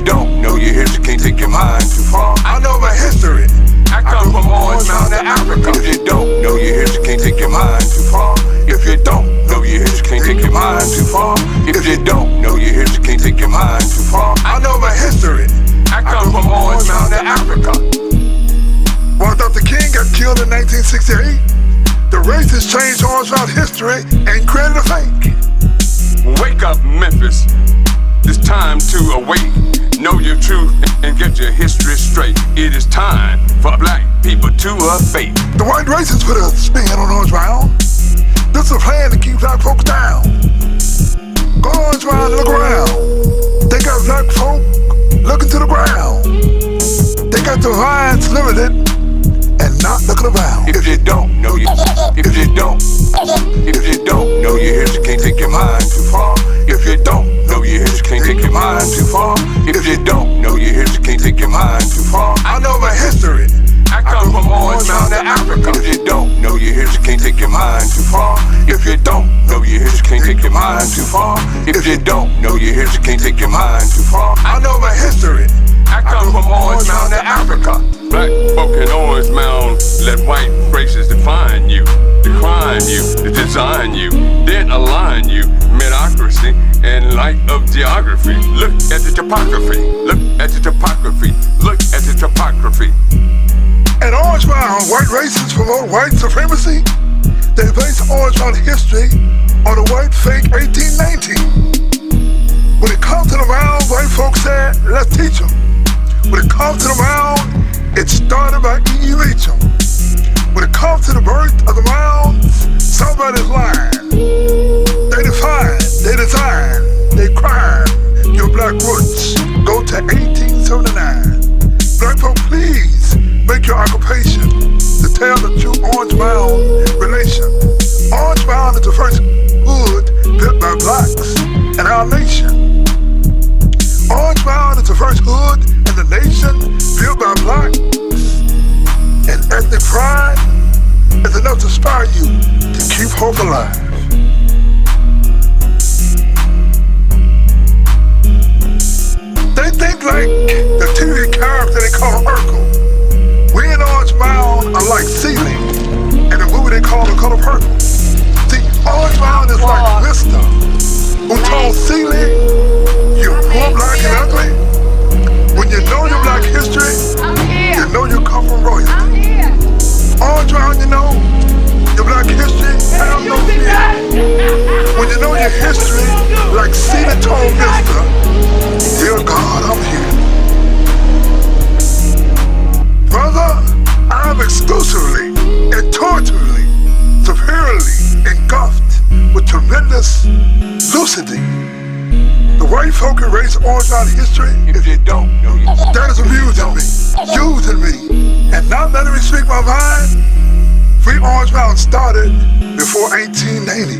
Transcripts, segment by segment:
don't know your history, can't take your mind too far. I know my history. I come from Orange Mound in Africa. If you don't know your history, can't take your mind too far. If you don't know your history, can't take your mind too far. If you don't know your history, can't take your mind too far. I know my history. I come from Orange Mound in Africa. While Dr. King got killed in 1968, the racists changed Orange Mound history and created a fake. Wake up, Memphis. It's time to awake. Know your truth and get your history straight. It is time for black people to abate. The white racists put a spin on Orange Mound. This is a plan to keep black folks down. Go to Orange Mound and look around. They got black folk looking to the ground. They got the vines limited and not looking around. If you don't know your history, can't take your mind too far. If you don't know your history, can't take your mind too far. If you don't know your history, can't take your mind too far. I know my history. I come from Orange Mound in Africa. If you don't know your history, can't take your mind too far. If you don't know your history, can't take your mind too far. If you don't know your history, can't take your mind too far. I know my history. I come from Orange Mound in Africa. Black folk in Orange Mound let white races define you, decline you, design you, then align you. Medocracy and light of geography. Look at the topography. Look at the topography. Look at the topography. At Orange Mound, white racists promote white supremacy. They base Orange Mound history on a white fake 1819. When it comes to the mound, white folks said, let's teach them. When it comes to the mound, it started by E.E. Mitchell. When it comes to the birth of the mound, somebody's lying. They define, they design, they crime your black roots. Go to 1879. Black folk, please make your occupation to tell the true Orange Mound relation. Orange Mound is the first hood built by blacks in our nation. Orange Mound is the first hood in the nation built by blacks. And ethnic pride is enough to inspire you to keep hope alive. They think like the TV character they call Urkel. We in Orange Mound are like Celie in the movie they call The Color Purple. See, Orange Mound is like Mister who told Celie, you're poor, black, and ugly. When you know your black history, you know you come from royalty. Orange Mound, you know your black history, have no fear. When you know your history, like Celie told Mister, dear God, I'm here. Brother, I'm exclusively and totally, superiorly engulfed with tremendous lucidity. The white folk erase Orange Mound history. If you don't know your that is abusing me, using me, and not letting me speak my mind. Free Orange Mound started before 1880.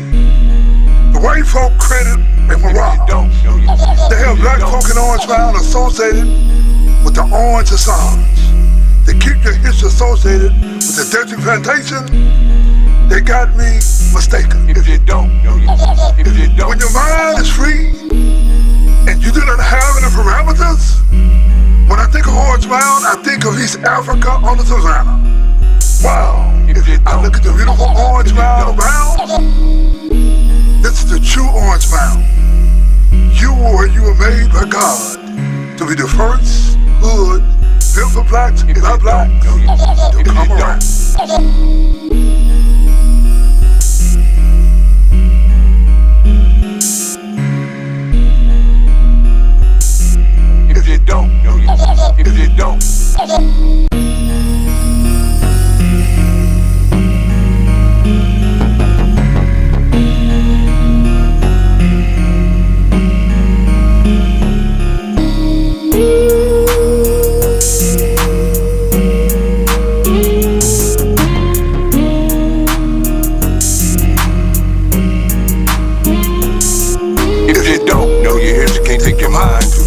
The white folk credit a morale. They have black folk in Orange Mound associated with the Orange Assange. They keep your history associated with the Desert Plantation. They got me mistaken. If you don't know your When your mind is free and you do not have any parameters, when I think of Orange Mound, I think of East Africa on the Savannah. Wow. I look at the beautiful Orange Mound around. This is the true Orange Mound. You were made by God to be the first hood built for blacks by blacks to come around. If you don't know if you don't If you don't know your history, can't take your mind too